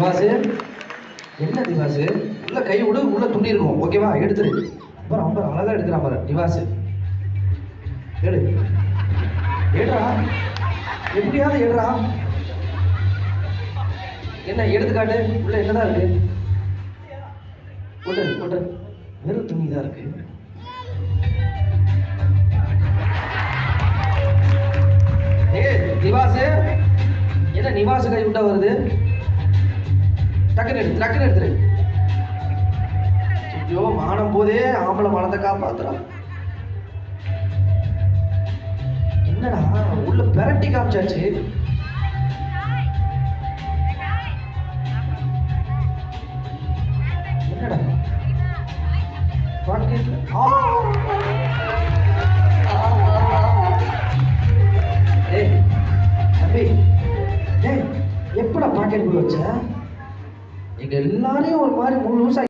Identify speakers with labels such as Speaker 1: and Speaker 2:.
Speaker 1: திவாசு, என்ன திவாசு, உள்ள கை விடு, உள்ள துணி இருக்கும், ஓகேவா? எடுத்துரு. அப்புறம் அம்பர் அழகா எடுக்கிறான் பாரு திவாசு. எடு, எடுறா, எப்படியாவது எடுறா. என்ன எடுத்துக்காட்டு, உள்ள என்னதான் இருக்கு? போட்டு போட்டு வெறும் துணி தான் இருக்கு. திவாசு, என்ன நிவாசு கை விட்டா வருது? டக்குன்னு எடுத்து டக்குன்னு எடுத்துரு. ஐயோ, மானம் போதே ஆம்பளை மனத்தை காப்பாத்துறான். என்னடா உள்ள பெரட்டி காமிச்சாச்சு. என்னடா பாக்கெட்ல தம்பி, எப்படா பாக்கெட் குள்ள வச்ச? எங்க எல்லாரையும் ஒரு மாதிரி முழு